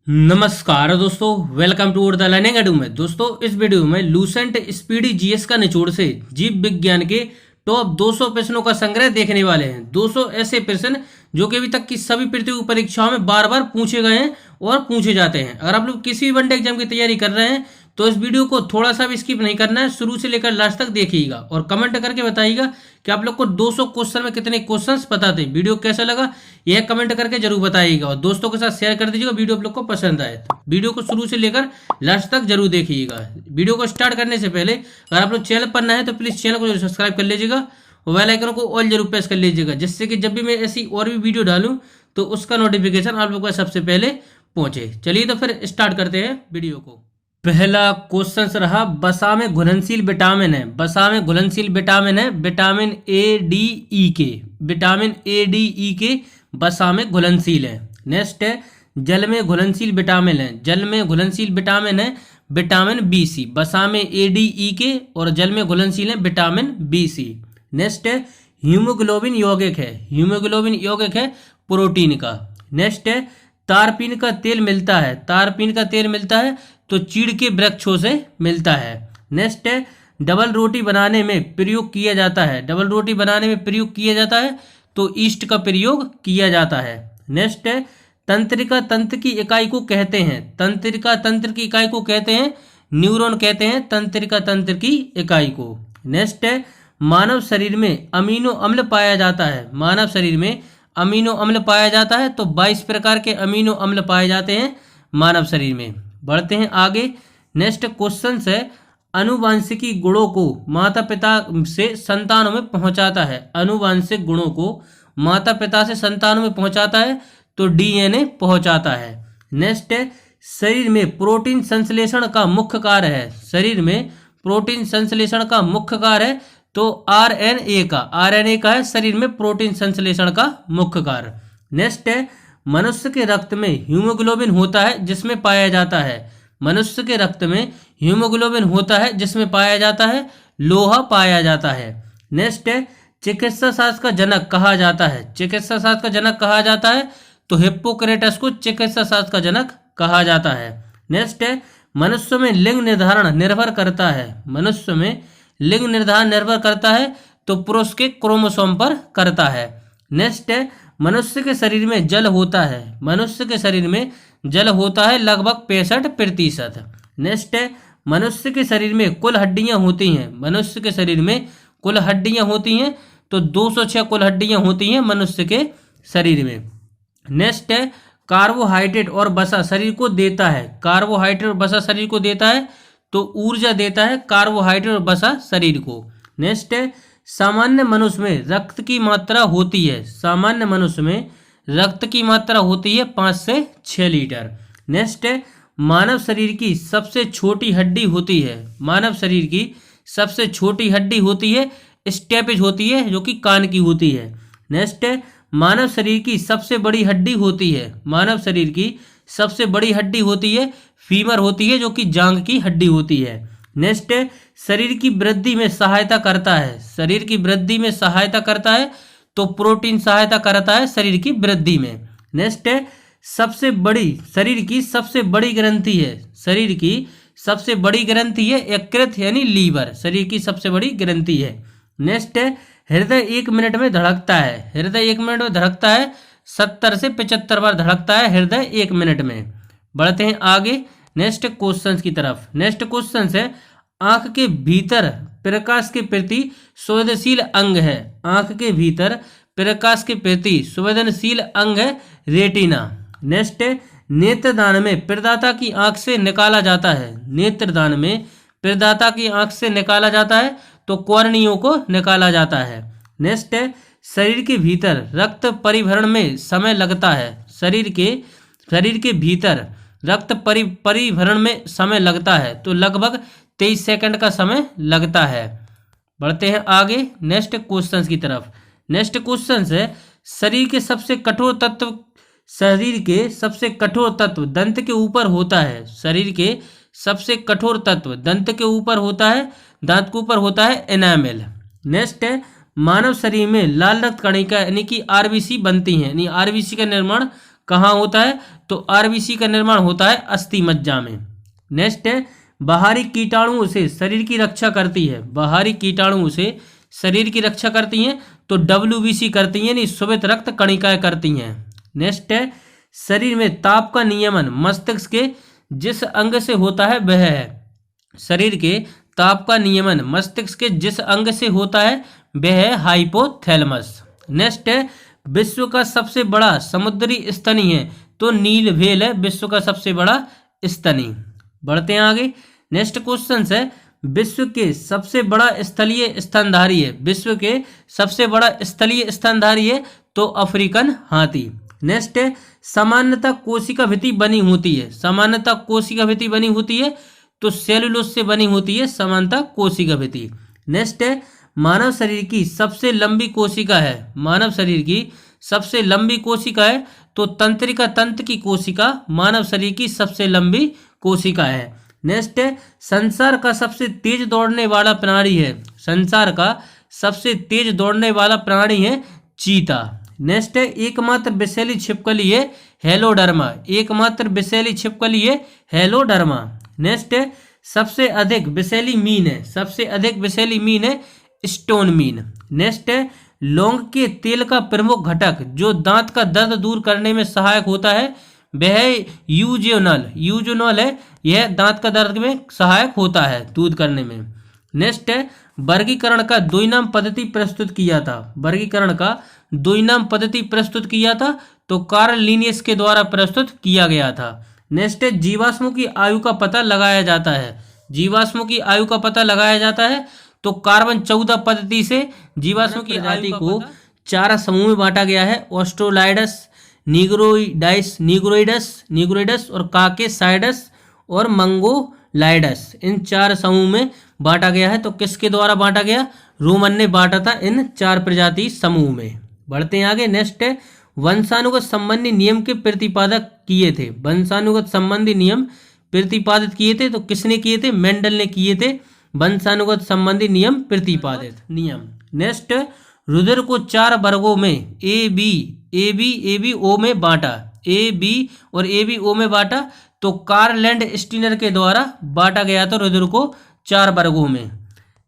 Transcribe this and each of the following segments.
नमस्कार दोस्तों, welcome to the Learning Edu में। दोस्तों, इस वीडियो में लूसेंट स्पीडी जीएस का निचोड़ से जीव विज्ञान के टॉप 200 प्रश्नों का संग्रह देखने वाले हैं। 200 ऐसे प्रश्न जो कि अभी तक की सभी प्रतियोगी परीक्षाओं में बार बार पूछे गए हैं और पूछे जाते हैं। अगर आप लोग किसी भी वनडे एग्जाम की तैयारी कर रहे हैं तो इस वीडियो को थोड़ा सा भी स्किप नहीं करना है, शुरू से लेकर लास्ट तक देखिएगा और कमेंट करके बताइएगा कि आप लोग को 200 क्वेश्चन में कितने क्वेश्चंस पता थे। वीडियो कैसा लगा यह कमेंट करके जरूर बताइएगा और दोस्तों के साथ शेयर कर दीजिएगा वीडियो आप लोग को पसंद आए तो। वीडियो को शुरू से लेकर लास्ट तक जरूर देखिएगा। वीडियो को स्टार्ट करने से पहले अगर आप लोग चैनल पर नए हैं तो प्लीज चैनल को जरूर सब्सक्राइब कर लीजिएगा और बेल आइकन को ऑल जरूर प्रेस कर लीजिएगा, जिससे कि जब भी मैं ऐसी और भी वीडियो डालूं तो उसका नोटिफिकेशन आप लोग को सबसे पहले पहुंचे। चलिए तो फिर स्टार्ट करते हैं वीडियो को। पहला क्वेश्चन रहा, वसा में घुलनशील विटामिन है। वसा में घुलनशील विटामिन है विटामिन ए डी ई के। विटामिन ए डी ई के वसा में घुलनशील है। नेक्स्ट है, जल में घुलनशील विटामिन है। जल में घुलनशील विटामिन है विटामिन बी सी। वसा में ए डी ई के और जल में घुलनशील है विटामिन बी सी। नेक्स्ट है, हीमोग्लोबिन यौगिक है। हीमोग्लोबिन यौगिक है प्रोटीन का। नेक्स्ट है, तारपीन का तेल मिलता है। तारपीन का तेल मिलता है तो चीड़ के वृक्षों से मिलता है। नेक्स्ट है, डबल रोटी बनाने में प्रयोग किया जाता है। डबल रोटी बनाने में प्रयोग किया जाता है तो ईस्ट का प्रयोग किया जाता है। नेक्स्ट है, तंत्रिका तंत्र की इकाई को कहते हैं। तंत्रिका तंत्र की इकाई को कहते हैं न्यूरॉन कहते हैं तंत्रिका तंत्र की इकाई को। नेक्स्ट है, मानव शरीर में अमीनो अम्ल पाया जाता है। मानव शरीर में अमीनो अम्ल पाया जाता है तो 22 प्रकार के अमीनो अम्ल पाए जाते हैं मानव शरीर में। बढ़ते हैं आगे। नेक्स्ट क्वेश्चन है, अनुवांशिकी गुणों को माता पिता से संतानों में पहुंचाता है। अनुवांशिक गुणों को माता पिता से संतानों में पहुंचाता है तो डीएनए पहुंचाता है। नेक्स्ट है, शरीर में प्रोटीन संश्लेषण का मुख्य कार्य है। शरीर में प्रोटीन संश्लेषण का मुख्य कार्य है तो आरएनए का। आरएनए का है शरीर में प्रोटीन संश्लेषण का मुख्य कार्य। नेक्स्ट है, मनुष्य के रक्त में हीमोग्लोबिन होता है जिसमें पाया जाता है। मनुष्य के रक्त में हीमोग्लोबिन होता है जिसमें पाया जाता है लोहा पाया जाता है। नेक्स्ट है, चिकित्सा शास्त्र का जनक कहा जाता है। चिकित्सा शास्त्र का जनक कहा जाता है तो हिप्पोक्रेटस को चिकित्सा शास्त्र का जनक कहा जाता है। नेक्स्ट है, मनुष्य में लिंग निर्धारण निर्भर करता है। मनुष्य में लिंग निर्धारण निर्भर करता है तो पुरुष के क्रोमोसोम पर करता है। नेक्स्ट है, मनुष्य के शरीर में जल होता है। मनुष्य के शरीर में जल होता है लगभग 65%। नेक्स्ट है, मनुष्य के शरीर में कुल हड्डियां होती हैं। मनुष्य के शरीर में कुल हड्डियां होती हैं तो 206 कुल हड्डियां होती हैं मनुष्य के शरीर में। नेक्स्ट है, कार्बोहाइड्रेट और वसा शरीर को देता है। कार्बोहाइड्रेट और वसा शरीर को देता है तो ऊर्जा देता है कार्बोहाइड्रेट और वसा शरीर को। नेक्स्ट है, सामान्य मनुष्य में रक्त की मात्रा होती है। सामान्य मनुष्य में रक्त की मात्रा होती है 5 से 6 लीटर। नेक्स्ट है, मानव शरीर की सबसे छोटी हड्डी होती है। मानव शरीर की सबसे छोटी हड्डी होती है स्टेपेज होती है जो कि कान की होती है। नेक्स्ट है, मानव शरीर की सबसे बड़ी हड्डी होती है। मानव शरीर की सबसे बड़ी हड्डी होती है फीमर होती है जो कि जांघ की हड्डी होती है। नेक्स्ट है, शरीर की वृद्धि में सहायता करता है। शरीर की वृद्धि में सहायता करता है तो प्रोटीन सहायता करता है शरीर की वृद्धि में। नेक्स्ट है, सबसे बड़ी शरीर की सबसे बड़ी ग्रंथि है। शरीर की सबसे बड़ी ग्रंथि है यकृत यानी लीवर। शरीर की सबसे बड़ी ग्रंथि है। नेक्स्ट है, हृदय 1 मिनट में धड़कता है। हृदय 1 मिनट में धड़कता है 70 से 75 बार धड़कता है हृदय 1 मिनट में। बढ़ते हैं आगे नेक्स्ट क्वेश्चन की तरफ। नेक्स्ट क्वेश्चन है, आंख के भीतर प्रकाश के प्रति संवेदनशील अंग है। आंख के भीतर प्रकाश के प्रति संवेदनशील अंग है रेटिना। नेक्स्ट है, नेत्रदान में प्रदाता की आंख से निकाला जाता है। नेत्रदान में प्रदाता की आंख से निकाला जाता है तो कॉर्नियों को निकाला जाता है। नेक्स्ट है, शरीर के भीतर रक्त परिभरण में समय लगता है। शरीर के भीतर रक्त परिभरण में समय लगता है तो लगभग 23 सेकंड का समय लगता है। बढ़ते हैं आगे नेक्स्ट क्वेश्चन की तरफ। नेक्स्ट क्वेश्चन है, शरीर के सबसे कठोर तत्व दंत के ऊपर होता है। शरीर के सबसे कठोर तत्व दंत के ऊपर होता है, दांत के ऊपर होता है एनामेल। नेक्स्ट है, मानव शरीर में लाल रक्त कणिका यानी कि आरबीसी बनती हैं। यानी आरबीसी का निर्माण कहाँ होता है? तो आरबीसी का निर्माण होता है अस्थि मज्जा में। नेक्स्ट है, बाहरी कीटाणुओं से शरीर की रक्षा करती है। बाहरी कीटाणुओं से शरीर की रक्षा करती हैं तो डब्ल्यूबीसी करती हैं, यानी श्वेत रक्त कणिकाएं करती हैं। नेक्स्ट है, शरीर में ताप का नियमन मस्तिष्क के जिस अंग से होता है वह है। शरीर के ताप का नियमन मस्तिष्क के जिस अंग से होता है वह है हाइपोथैलेमस। नेक्स्ट है, विश्व का सबसे बड़ा समुद्री स्तनी है तो नील व्हेल है विश्व का सबसे बड़ा स्तनी। बढ़ते हैं आगे। नेक्स्ट क्वेश्चन है, विश्व के सबसे बड़ा स्थलीय स्तनधारी है। विश्व के सबसे बड़ा स्थलीय स्तनधारी है तो अफ्रीकन हाथी। नेक्स्ट है, सामान्यतः कोशिका भित्ति बनी होती है। सामान्यतः कोशिका भित्ति बनी होती है तो सेलुलोज से बनी होती है सामान्यतः कोशिका भित्ति। नेक्स्ट है, मानव शरीर की सबसे लंबी कोशिका है। मानव शरीर की सबसे लंबी कोशिका है तो तंत्रिका तंत्र की कोशिका मानव शरीर की सबसे लंबी कोशिका है। नेक्स्ट है, संसार का सबसे तेज दौड़ने वाला प्राणी है। संसार का सबसे तेज दौड़ने वाला प्राणी है चीता। नेक्स्ट है, एकमात्र विषैली छिपकली है हेलोडर्मा। एकमात्र विषैली छिपकली है हेलोडर्मा। नेक्स्ट है, सबसे अधिक विषैली मीन है। सबसे अधिक विषैली मीन है स्टोन मीन। नेक्स्ट है, लौंग के तेल का प्रमुख घटक जो दांत का दर्द दूर करने में सहायक होता है वह यूजेनॉल। यूजेनॉल है, यह दांत का दर्द में सहायक होता है दूर करने में। नेक्स्ट है, वर्गीकरण का द्विनाम पद्धति प्रस्तुत किया था। वर्गीकरण का द्विनाम पद्धति प्रस्तुत किया था तो कार्ल लिनियस के द्वारा प्रस्तुत किया गया था। नेक्स्ट है, जीवाश्मों की आयु का पता लगाया जाता है। जीवाश्मों की आयु का पता लगाया जाता है तो कार्बन 14 पद्धति से जीवाश्मों की प्रजाति को 4 समूह में बांटा गया है। ऑस्ट्रोलाइडस, निग्रोइडस और काकेसाइडस और मंगोलाइडस, इन 4 समूह में बांटा गया है। तो किसके द्वारा बांटा गया? रोमन ने बांटा था इन 4 प्रजाति समूह में। बढ़ते हैं आगे। नेक्स्ट है, वंशानुगत संबंधी नियम के प्रतिपादक किए थे। वंशानुगत संबंधी नियम प्रतिपादित किए थे तो किसने किए थे? मेंडल ने किए थे वंशानुगत संबंधी नियम प्रतिपादित नियम। नेक्स्ट, रुधिर को 4 वर्गों में ए बी ओ में बांटा। ए बी और ए बी ओ में बांटा तो कार्ल लैंडस्टीनर के द्वारा बांटा गया था रुधिर को 4 वर्गों में।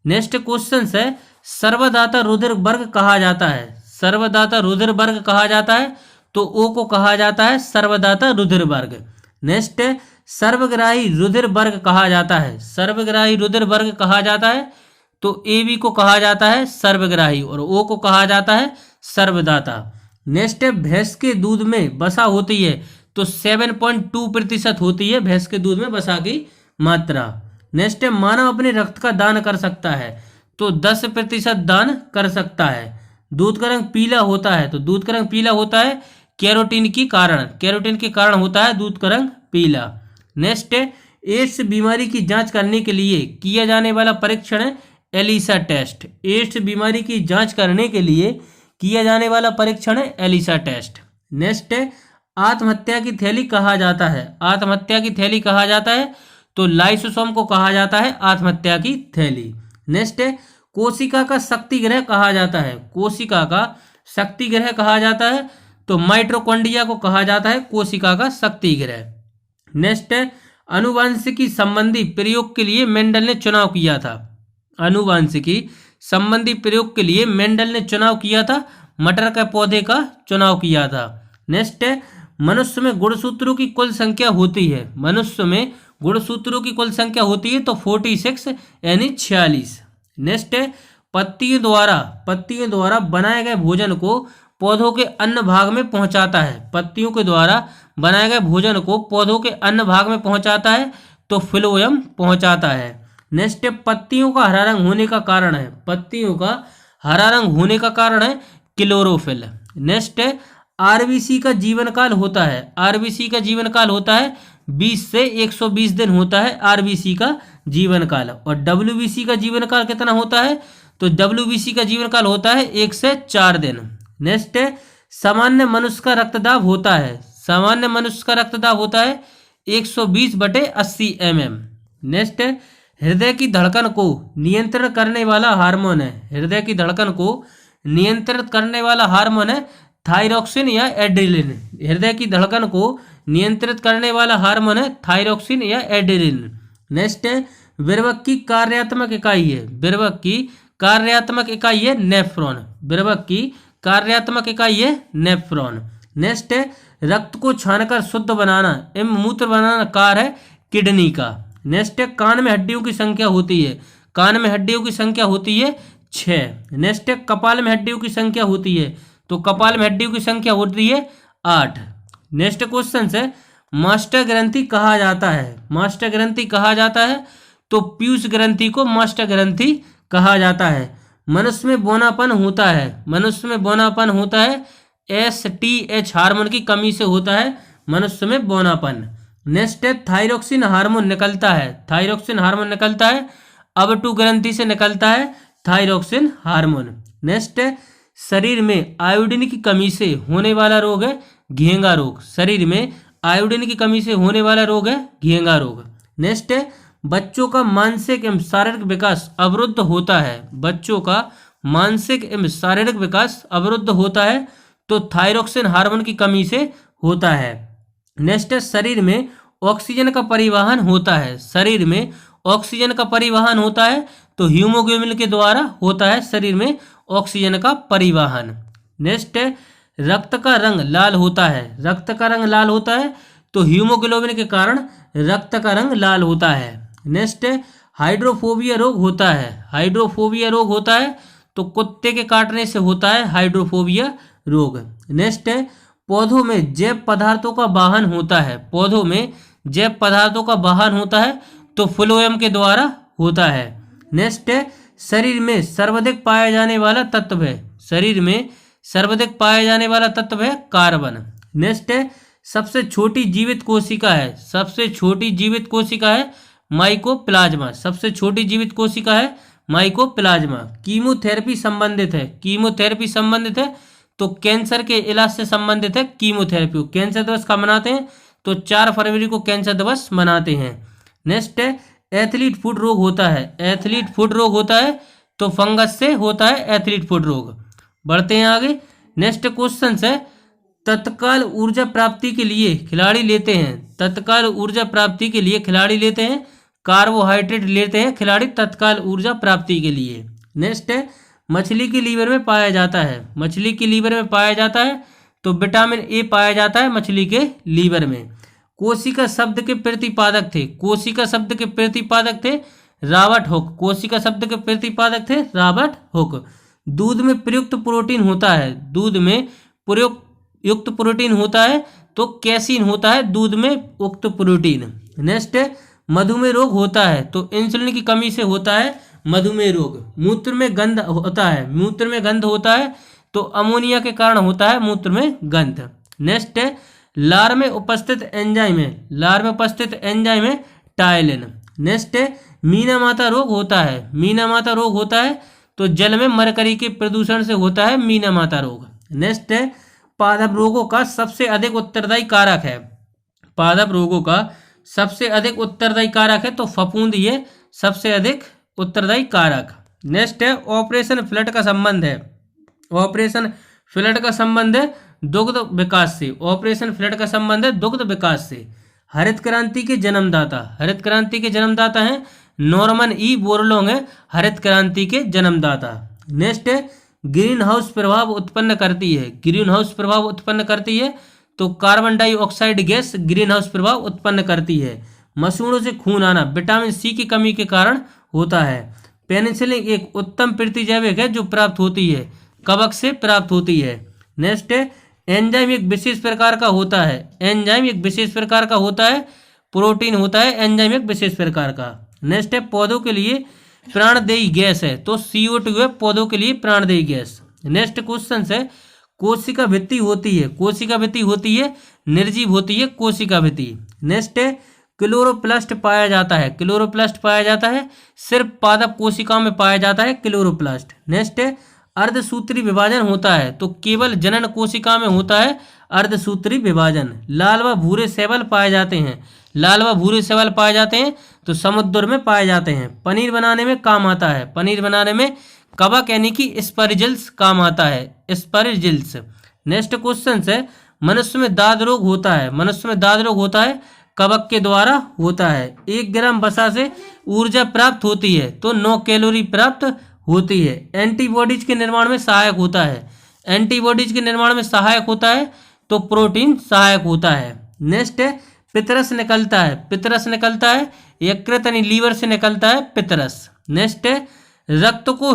नेक्स्ट क्वेश्चन है, सर्वदाता रुधिर वर्ग कहा जाता है। सर्वदाता रुधिर वर्ग कहा जाता है तो ओ को कहा जाता है सर्वदाता रुधिर वर्ग। नेक्स्ट है, सर्वग्राही रुधिर वर्ग कहा जाता है। सर्वग्राही रुधिर वर्ग कहा जाता है तो ए बी को कहा जाता है सर्वग्राही और ओ को कहा जाता है सर्वदाता। नेक्स्ट है, भैंस के दूध में वसा होती है तो 7.2% होती है भैंस के दूध में वसा की मात्रा। नेक्स्ट है, मानव अपने रक्त का दान कर सकता है तो 10% दान कर सकता है। दूध का रंग पीला होता है तो दूध का रंग पीला होता है कैरोटीन के कारण। कैरोटीन के कारण होता है दूध का रंग पीला। नेक्स्ट है, एड्स बीमारी की जांच करने के लिए किया जाने वाला परीक्षण है एलिसा टेस्ट। एड्स बीमारी की जांच करने के लिए किया जाने वाला परीक्षण है एलिसा टेस्ट। नेक्स्ट है, आत्महत्या की थैली कहा जाता है। आत्महत्या की थैली कहा जाता है तो लाइसोसोम को कहा जाता है आत्महत्या की थैली। नेक्स्ट है, कोशिका का शक्ति ग्रह कहा जाता है। कोशिका का शक्ति ग्रह कहा जाता है तो माइटोकॉन्ड्रिया को कहा जाता है कोशिका का शक्ति ग्रह। नेक्स्ट है, अनुवांशिकी संबंधी प्रयोग के लिए मेंडल ने चुनाव किया था। अनुवांशिकी संबंधी प्रयोग के लिए मेंडल ने चुनाव किया था मटर के पौधे का चुनाव किया था। नेक्स्ट है, मनुष्य में गुणसूत्रों की कुल संख्या होती है। मनुष्य में गुणसूत्रों की कुल संख्या होती है तो 46 यानी 46। नेक्स्ट है, पत्तियों द्वारा बनाए गए भोजन को पौधों के अन्य भाग में पहुंचाता है। पत्तियों के द्वारा बनाए गए भोजन को पौधों के अन्य भाग में पहुंचाता है तो फ्लोएम पहुंचाता है। नेक्स्ट है, पत्तियों का हरा रंग होने का कारण है। पत्तियों का हरा रंग होने का कारण है क्लोरोफिल। नेक्स्ट है, आरबीसी का जीवन काल होता है। आरबीसी का जीवन काल होता है 20 से 120 दिन होता है आरबीसी का जीवन काल। और डब्ल्यूबीसी का जीवन काल कितना होता है? तो डब्ल्यूबीसी का जीवन काल होता है 1 से 4 दिन। नेक्स्ट है, सामान्य मनुष्य का रक्तदाब होता है। सामान्य मनुष्य का रक्तदाब होता है 120/80 mm। नेक्स्ट है, हृदय की धड़कन को नियंत्रण करने वाला हार्मोन है। हृदय की धड़कन को नियंत्रित करने वाला हार्मोन है थायरॉक्सिन या एड्रेनलिन। हृदय की धड़कन को नियंत्रित करने वाला हार्मोन है थायरॉक्सिन या एड्रेनलिन। नेक्स्ट है विर्भक की कार्यात्मक इकाई है, विर्भक की कार्यात्मक इकाई है नेफ्रॉन, विर्भक की कार्यात्मक इकाई है नेफ्रॉन। नेक्स्ट है रक्त को छानकर शुद्ध बनाना एवं मूत्र बनाना कार्य है किडनी का। नेक्स्ट है कान में हड्डियों की संख्या होती है, कान में हड्डियों की संख्या होती है 6। नेक्स्ट है कपाल में हड्डियों की संख्या होती है, तो कपाल में हड्डियों की संख्या होती है 8। नेक्स्ट क्वेश्चन है मास्टर ग्रंथि कहा जाता है, मास्टर ग्रंथि कहा जाता है तो पीयूष ग्रंथि को मास्टर ग्रंथि कहा जाता है। मनुष्य में बौनापन होता है, मनुष्य में बौनापन होता है STH हार्मोन की कमी से होता है मनुष्य में बौनापन। नेक्स्ट है थायरॉक्सिन हार्मोन निकलता है, थायरॉक्सिन हार्मोन निकलता है अब2 ग्रंथि से निकलता है थायरॉक्सिन हार्मोन। नेक्स्ट है शरीर में आयोडीन की कमी से होने वाला रोग है घेंगा रोग, शरीर में आयोडीन की कमी से होने वाला रोग है घेंगा रोग। नेक्स्ट है बच्चों का मानसिक एवं शारीरिक विकास अवरुद्ध होता है, बच्चों का मानसिक एवं शारीरिक विकास अवरुद्ध होता है तो थायरॉक्सिन हार्मोन की कमी से होता है। नेक्स्ट है शरीर में ऑक्सीजन का परिवहन होता है, शरीर में ऑक्सीजन का परिवहन होता है तो हीमोग्लोबिन के द्वारा होता है शरीर में ऑक्सीजन का परिवहन। नेक्स्ट है रक्त का रंग लाल होता है, रक्त का रंग लाल होता है तो हीमोग्लोबिन के कारण रक्त का रंग लाल होता है। नेक्स्ट है हाइड्रोफोबिया रोग होता है, हाइड्रोफोबिया रोग होता है तो कुत्ते के काटने से होता है हाइड्रोफोबिया रोग। नेक्स्ट है पौधों में जैव पदार्थों का वाहन होता है, पौधों में जैव पदार्थों का वाहन होता है तो फ्लोएम के द्वारा होता है। नेक्स्ट है शरीर में सर्वाधिक पाया जाने वाला तत्व है, शरीर में सर्वाधिक पाया जाने वाला तत्व है कार्बन। नेक्स्ट है सबसे छोटी जीवित कोशिका है, सबसे छोटी जीवित कोशिका है माइकोप्लाज्मा, सबसे छोटी जीवित कोशिका है माइकोप्लाज्मा। कीमोथेरेपी संबंधित है, कीमोथेरेपी संबंधित है तो कैंसर के इलाज से संबंधित है कीमोथेरेपी। कैंसर दिवस कब मनाते हैं तो 4 फरवरी को कैंसर दिवस मनाते हैं। नेक्स्ट है एथलीट फुट रोग होता है, एथलीट फुट रोग होता है तो फंगस से होता है एथलीट फुट रोग। बढ़ते हैं आगे। नेक्स्ट क्वेश्चन है तत्काल ऊर्जा प्राप्ति के लिए खिलाड़ी लेते हैं, तत्काल ऊर्जा प्राप्ति के लिए खिलाड़ी लेते हैं कार्बोहाइड्रेट लेते हैं खिलाड़ी तत्काल ऊर्जा प्राप्ति के लिए। नेक्स्ट है मछली के लीवर में पाया जाता है, मछली के लीवर में पाया जाता है तो विटामिन ए पाया जाता है मछली के लीवर में। कोशिका शब्द के प्रतिपादक थे, कोशिका शब्द के प्रतिपादक थे रॉबर्ट हुक, कोशिका शब्द के प्रतिपादक थे रॉबर्ट हुक। दूध में प्रयुक्त प्रोटीन होता है, दूध में प्रयुक्त प्रोटीन होता है तो कैसीन होता है दूध में उक्त प्रोटीन। नेक्स्ट है मधुमेह रोग होता है तो इंसुलिन की कमी से होता है मधुमेह रोग। मूत्र में गंध होता है, मूत्र में गंध होता है तो अमोनिया के कारण होता है मूत्र में गंध। नेक्स्ट है लार में उपस्थित एंजाइम है, लार में उपस्थित एंजाइम है टायलिन। नेक्स्ट है मीना माता रोग होता है, मीना माता रोग होता है तो जल में मरकरी के प्रदूषण से होता है मीना माता रोग। नेक्स्ट है पादप रोगों का सबसे अधिक उत्तरदायी कारक है, पादप रोगों का सबसे अधिक उत्तरदायी कारक है तो फफूंद ये सबसे अधिक उत्तरदायी कारक। नेक्स्ट है ऑपरेशन फ्लड का संबंध है, ऑपरेशन फ्लड का संबंध है दुग्ध विकास से, ऑपरेशन फ्लड का संबंध है दुग्ध विकास से। हरित क्रांति के जन्मदाता, हरित क्रांति के जन्मदाता हैं नॉर्मन ई बोरलॉन्ग है हरित क्रांति के जन्मदाता। नेक्स्ट है ग्रीन हाउस प्रभाव उत्पन्न करती है, ग्रीन हाउस प्रभाव उत्पन्न करती है तो carbon dioxide gas green house प्रभाव उत्पन्न करती है। मसूड़ों से खून आना विटामिन सी की कमी के कारण होता है। पेनिसिलिन एक उत्तम प्रतिजैविक है जो प्राप्त होती है कवक से प्राप्त होती है। नेक्स्ट है एंजाइम एक विशेष प्रकार का होता है, एंजाइम एक विशेष प्रकार का होता है प्रोटीन होता है एंजाइम एक विशेष प्रकार का। नेक्स्ट है पौधों के लिए प्राणदेयी गैस है तो CO2 है पौधों के लिए प्राणदेयी गैस। नेक्स्ट क्वेश्चन है कोशिका भित्ति होती है, कोशिका भित्ति होती है निर्जीव होती है कोशिका भित्ति। नेक्स्ट है क्लोरोप्लास्ट पाया जाता है, क्लोरोप्लास्ट पाया जाता है सिर्फ पादप कोशिकाओं में पाया जाता है क्लोरोप्लास्ट। नेक्स्ट है अर्धसूत्री विभाजन होता है तो केवल जनन कोशिका में होता है अर्धसूत्री विभाजन। लाल व भूरे शैवाल पाए जाते हैं, लाल व भूरे शैवाल पाए जाते हैं तो समुद्र में पाए जाते हैं। पनीर बनाने में काम आता है, पनीर बनाने में कवक यानी कि स्पर्जिल्स काम आता है, स्पर्जिल्स। नेक्स्ट क्वेश्चन है, मनुष्य में दाद रोग होता है, मनुष्य में दाद रोग होता है कवक के द्वारा होता है। 1 ग्राम वसा से ऊर्जा प्राप्त होती है तो 9 कैलोरी प्राप्त होती है। एंटीबॉडीज के निर्माण में सहायक होता है, एंटीबॉडीज के निर्माण में सहायक होता है तो प्रोटीन सहायक होता है। नेक्स्ट है, पितरस निकलता है, पितरस निकलता है यकृत यानी लीवर से निकलता है पितरस। नेक्स्ट है, रक्त को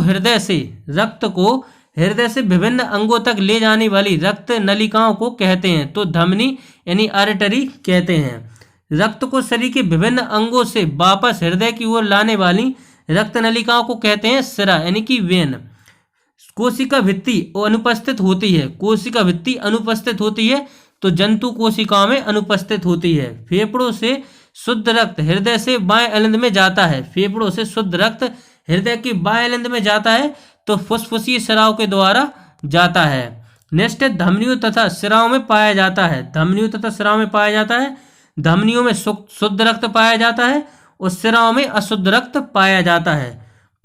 हृदय से विभिन्न अंगों तक ले जाने वाली रक्त नलिकाओं को कहते हैं तो धमनी यानी आर्टरी कहते हैं। रक्त को शरीर के विभिन्न अंगों से वापस हृदय की ओर लाने वाली रक्त नलिकाओं को कहते हैं सिरा यानी कि वेन। कोशिका भित्ति अनुपस्थित होती है, कोशिका भित्ति अनुपस्थित होती है तो जंतु कोशिकाओं में अनुपस्थित होती है। फेफड़ों से शुद्ध रक्त हृदय से बाएं अलिंद में जाता है, फेफड़ों से शुद्ध रक्त हृदय की बाएं अलिंद में जाता है तो फुसफुसीय स्राव के द्वारा जाता है। नेक्स्ट, धमनियों तथा सिराओं में पाया जाता है, धमनियों तथा सिराओं में पाया जाता है। धमनियों में शुद्ध रक्त पाया जाता है और सिराओं में अशुद्ध रक्त पाया जाता है।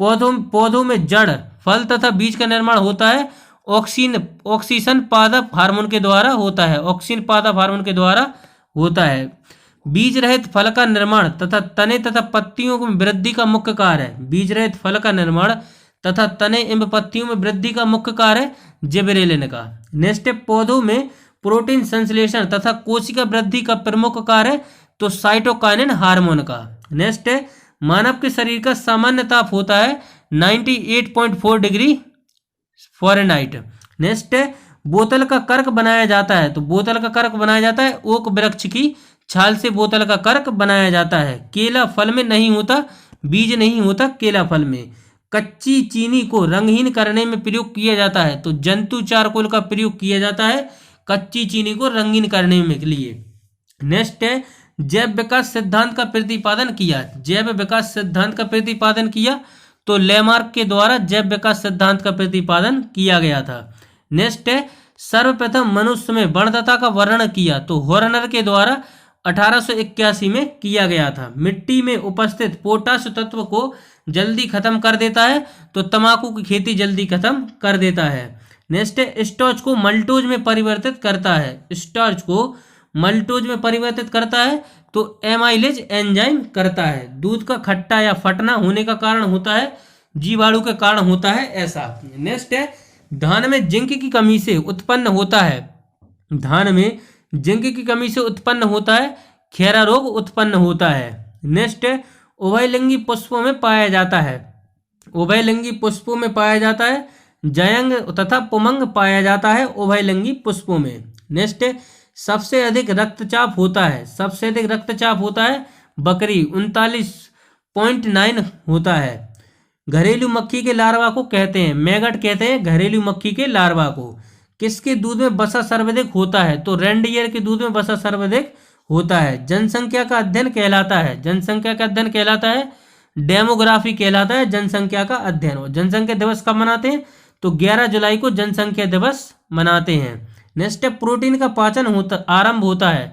पौधों में जड़, फल तथा बीज का निर्माण होता है ऑक्सीजन पादप हार्मोन के द्वारा होता है, ऑक्सीजन पादप हार्मोन के द्वारा होता है। बीज रहित फल का निर्माण तथा तने तथा पत्तियों में वृद्धि का मुख्य कार्य है, बीज रहित फल का निर्माण तथा तने एवं पत्तियों में वृद्धि का मुख्य कार्य है जिबरेलिन का। नेक्स्ट, पौधों में प्रोटीन संश्लेषण तथा कोशिका वृद्धि का प्रमुख कार्य है तो साइटोकाइनिन हार्मोन का। नेक्स्ट है, मानव के शरीर का सामान्य ताप होता है 98.4 डिग्री फ़ारेनहाइट। नेक्स्ट है, बोतल का कर्क बनाया जाता है तो बोतल का कर्क बनाया जाता है ओक वृक्ष की छाल से बोतल का कर्क बनाया जाता है। केला फल में नहीं होता, बीज नहीं होता केला फल में। कच्ची चीनी को रंगहीन करने में प्रयोग किया जाता है तो जंतु चारकोल का प्रयोग किया जाता है कच्ची चीनी को रंगीन करने में के लिए। नेक्स्ट है, जैव विकास सिद्धांत का प्रतिपादन किया, जैव विकास सिद्धांत का प्रतिपादन किया तो लेमार्क के द्वारा जैव विकास सिद्धांत का प्रतिपादन किया गया था। नेक्स्ट है, सर्वप्रथम मनुष्य में वर्णतता का वर्णन किया तो हॉर्नर के द्वारा 1881 में किया गया था। मिट्टी में उपस्थित पोटाश तत्व को जल्दी खत्म कर देता है तो तंबाकू की खेती जल्दी खत्म कर देता है। नेक्स्ट है, स्टार्च को मल्टोज में परिवर्तित करता है, स्टार्च को मल्टोज में परिवर्तित करता है तो एमाइलेज एंजाइम करता है। दूध का खट्टा या फटना होने का कारण होता है जीवाणु के कारण होता है ऐसा। नेक्स्ट है, धान में जिंक की कमी से उत्पन्न होता है, धान में जिंक की कमी से उत्पन्न होता है खैरा रोग उत्पन्न होता है। नेक्स्ट है, उभयलिंगी पुष्पों में पाया जाता है, उभयलिंगी पुष्पों में पाया जाता है जयंग तथा पुमंग पाया जाता है उभयलिंगी पुष्पों में। नेक्स्ट है, सबसे अधिक रक्तचाप होता है, सबसे अधिक रक्तचाप होता है बकरी 39.9 होता है। घरेलू मक्खी के लार्वा को कहते हैं मैगट कहते हैं घरेलू मक्खी के लार्वा को। किसके दूध में वसा सर्वाधिक होता है तो रेंडियर के दूध में वसा सर्वाधिक होता है। जनसंख्या का अध्ययन कहलाता है, जनसंख्या का अध्ययन कहलाता है डेमोग्राफी कहलाता है जनसंख्या का अध्ययन। जनसंख्या दिवस कब मनाते हैं तो 11 जुलाई को जनसंख्या दिवस मनाते हैं। नेक्स्ट है, प्रोटीन का पाचन आरंभ होता है,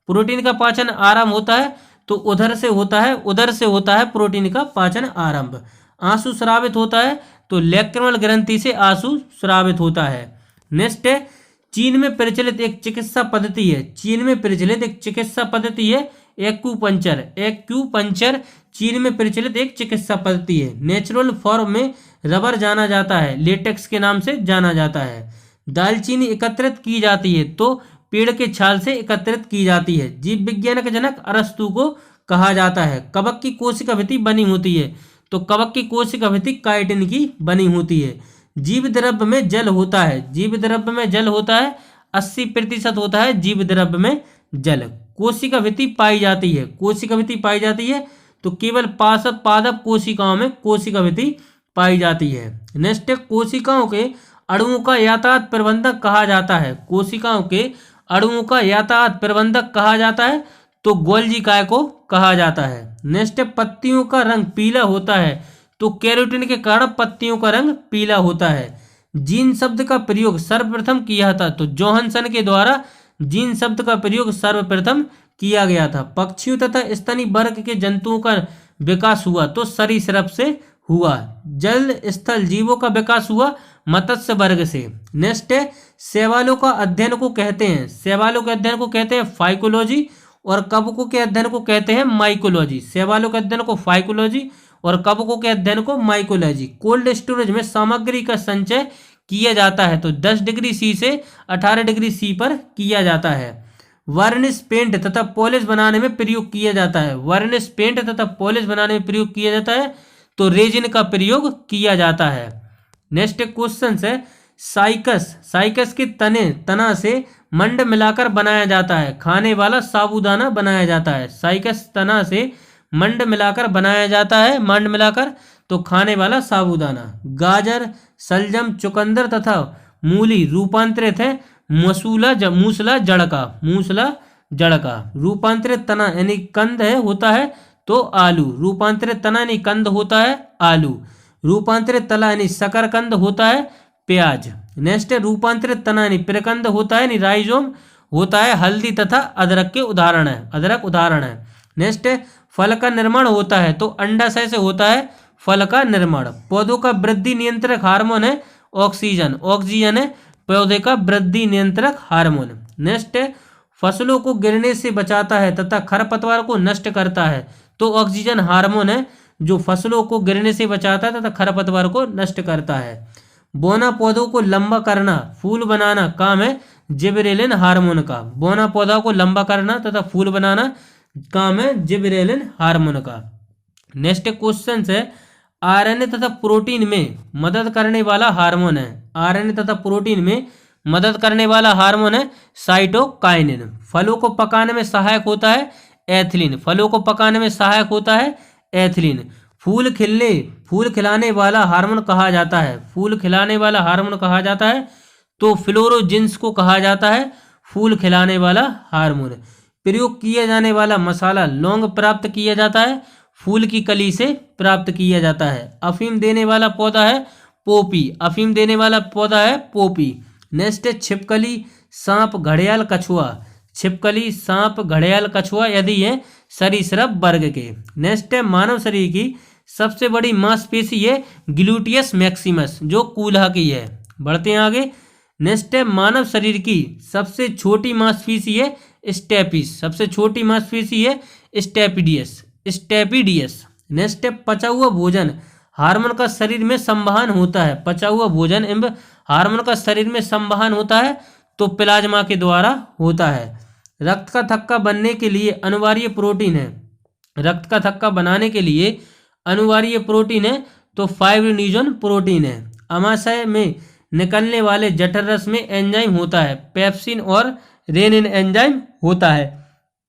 प्रोटीन का पाचन आरंभ होता है तो उधर से होता है प्रोटीन का पाचन आरंभ। आंसू स्रावित होता है तो लैक्रिमल ग्रंथि से आंसू स्रावित होता है। नेक्स्ट है, चीन में प्रचलित एक चिकित्सा पद्धति है, चीन में प्रचलित एक चिकित्सा पद्धति है एक्यूपंक्चर, एक्यूपंक्चर चीन में प्रचलित एक चिकित्सा पद्धति है। नेचुरल फॉर्म में रबर जाना जाता है, लेटेक्स के नाम से जाना जाता है। दालचीनी एकत्रित की जाती है तो पेड़ के छाल से एकत्रित की जाती है। जीव विज्ञान का जनक अरस्तु को कहा जाता है। कवक की कोशिका भित्ति बनी होती है तो कवक की कोशिका भित्ति काइटिन की बनी होती है। जीव द्रव्य में जल होता है, जीव द्रव्य में जल होता है 80% होता है जीव द्रव्य में जल। कोशिका भित्ति पाई जाती है, कोशिका भित्ति पाई जाती है तो केवल पादप कोशिकाओं में कोशिका भित्ति पाई जाती है। नेक्स्ट, कोशिकाओं के अणुओं का यातायात प्रबंधक कहा जाता है, कोशिकाओं के अणुओं का यातायात प्रबंधक कहा जाता है तो गोल्जी काय को कहा जाता है। नेक्स्ट, पत्तियों का रंग पीला होता है तो कैरोटीन के कारण पत्तियों का रंग पीला होता है। जीन शब्द का प्रयोग सर्वप्रथम किया था तो जोहानसन के द्वारा जीन शब्द का प्रयोग सर्वप्रथम किया गया था। पक्षियों तथा स्तनी वर्ग के जंतुओं का विकास हुआ तो सरीसृप से हुआ। जल स्थल जीवों का विकास हुआ मत्स्य वर्ग से। नेक्स्ट है शैवालों का अध्ययन को कहते हैं, शैवालों के अध्ययन को कहते हैं फाइकोलॉजी और कवकों के अध्ययन को कहते हैं माइकोलॉजी। शैवालों के अध्ययन को फाइकोलॉजी और कवकों के अध्ययन को माइकोलॉजी। कोल्ड स्टोरेज में सामग्री का संचय किया जाता है तो 10 डिग्री सी से 18 डिग्री सी पर किया जाता है। वार्निश पेंट तथा पॉलिश बनाने में प्रयोग किया जाता है, वार्निश पेंट तथा पॉलिश बनाने में प्रयोग किया जाता है तो रेजिन का प्रयोग किया जाता है। नेक्स्ट क्वेश्चन है साइकस, साइकस के तना से मंड मिलाकर बनाया जाता है, खाने वाला साबूदाना बनाया जाता है। साइकस तना से मंड मिलाकर बनाया जाता है, मंड मिलाकर तो खाने वाला साबूदाना। गाजर, सलजम, चुकंदर तथा मूली रूपांतरित है मूसला जड़ का, मूसला जड़ का। रूपांतरित तना यानी कंद है होता है तो आलू, रूपांतरित तना यानी कंद होता है आलू। रूपांतरित तला यानी शकरकंद होता है प्याज। नेक्स्ट है रूपांतरित तना यानी प्रकंद होता है यानी राइजोम होता है हल्दी तथा अदरक के उदाहरण है, अदरक उदाहरण है। नेक्स्ट है फल का निर्माण होता है तो अंडाशय से होता है फल का निर्माण। पौधों का वृद्धि नियंत्रक हार्मोन है ऑक्सीजन, ऑक्सीजन है पौधे का वृद्धि नियंत्रक हार्मोन। नेक्स्ट है फसलों को गिरने से बचाता है तथा खरपतवार को नष्ट करता है तो ऑक्सीजन हार्मोन है जो फसलों को गिरने से बचाता है तथा खरपतवार को नष्ट करता है। बोना पौधों को लंबा करना, फूल बनाना काम है जिबरेलिन हार्मोन का। बोना पौधा को लंबा करना तथा फूल बनाना काम है जिबरेलिन हार्मोन का। नेक्स्ट क्वेश्चन है आरएनए तथा प्रोटीन में मदद करने वाला हार्मोन है, आरएनए तथा प्रोटीन में मदद करने वाला हार्मोन है साइटोकाइनिन। फलों को पकाने में सहायक होता है एथिलीन, फलों को पकाने में सहायक होता है एथिलीन। फूल खिलाने वाला हार्मोन कहा जाता है, फूल खिलाने वाला हार्मोन कहा जाता है तो फ्लोरोजिन्स को कहा जाता है फूल खिलाने वाला हार्मोन। प्रयोग किया जाने वाला मसाला लौंग प्राप्त किया जाता है फूल की कली से प्राप्त किया जाता है। अफीम देने वाला पौधा है पोपी, अफीम देने वाला पौधा है पोपी। नेक्स्ट है छिपकली, सांप, घड़ियाल, कछुआ। छिपकली, सांप, घड़ियाल, कछुआ यदि है सरीसृप वर्ग के। नेक्स्ट है मानव शरीर की सबसे बड़ी मांसपेशी है ग्लूटियस मैक्सिमस जो कूल्हा की है। बढ़ते हैं आगे। नेक्स्ट है मानव शरीर की सबसे छोटी मांसपेशी है स्टेपिस, सबसे छोटी मांसपेशी है स्टेपिडियस, स्टेपिडियस। नेक्स्ट है पचा हुआ भोजन हार्मोन का शरीर में संवहन होता है, पचा हुआ भोजन एवं हार्मोन का शरीर में संवहन होता है तो प्लाज्मा के द्वारा होता है। रक्त का थक्का बनने के लिए अनिवार्य प्रोटीन है, रक्त का थक्का बनाने के लिए अनिवार्य प्रोटीन है तो फाइब्रिनोजन प्रोटीन है। अमाशय में निकलने वाले जठर रस में एंजाइम होता है पेप्सिन और रेनिन एंजाइम होता है।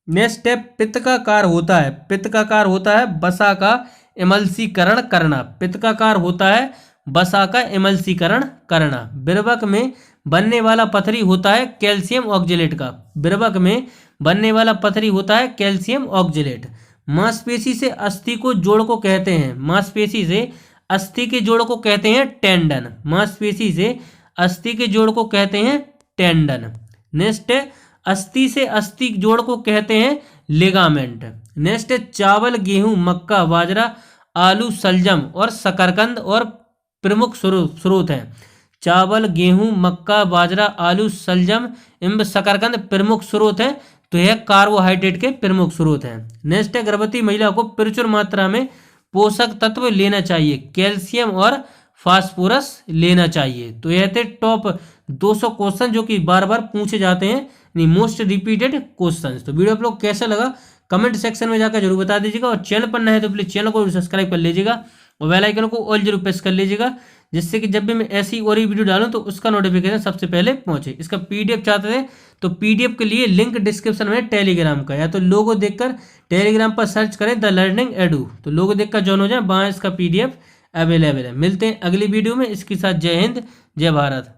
नेक्स्ट है पित्त का कार्य होता है, पित्त का कार्य होता है वसा का एमल्सीकरण करना, पित्त का कार्य होता है वसा का एमल्सीकरण करना। बिरबक में बनने वाला पथरी होता है कैल्शियम ऑक्जेलेट का, बिरबक में बनने वाला पथरी होता है कैल्शियम ऑक्जेलेट। मांसपेशी से अस्थि को जोड़ को कहते हैं, मांसपेशी से अस्थि के जोड़ को कहते हैं टेंडन, मांसपेशी से अस्थि के जोड़ को कहते हैं टेंडन। नेक्स्ट है अस्थि से अस्थि जोड़ को कहते हैं लिगामेंट। नेक्स्ट है चावल, गेहूं, मक्का, बाजरा, आलू, सलजम और शकरकंद और प्रमुख स्रोत हैं। चावल, गेहूं, मक्का, बाजरा, आलू, सलजम एवं शकरकंद प्रमुख स्रोत हैं तो यह कार्बोहाइड्रेट के प्रमुख स्रोत हैं। नेक्स्ट है गर्भवती महिला को प्रचुर मात्रा में पोषक तत्व लेना चाहिए, कैल्शियम और फास्फोरस लेना चाहिए। तो यह थे टॉप 200 क्वेश्चन जो कि बार बार पूछे जाते हैं, मोस्ट रिपीटेड क्वेश्चंस। तो वीडियो आप लोग कैसा लगा कमेंट सेक्शन में जाकर जरूर बता दीजिएगा और चैनल पर नए हैं तो प्लीज चैनल को सब्सक्राइब कर लीजिएगा और बेल आइकन को ऑल जरूर प्रेस कर लीजिएगा जिससे कि जब भी मैं ऐसी और ही वीडियो डालूं तो उसका नोटिफिकेशन सबसे पहले पहुंचे। इसका पीडीएफ चाहते थे तो पीडीएफ के लिए लिंक डिस्क्रिप्शन में टेलीग्राम का, या तो लोगो देखकर टेलीग्राम पर सर्च करें द लर्निंग एडू, तो लोगो देखकर ज्वाइन हो जाए, वहाँ इसका पीडीएफ अवेलेबल है। मिलते हैं अगली वीडियो में, इसके साथ जय हिंद जय भारत।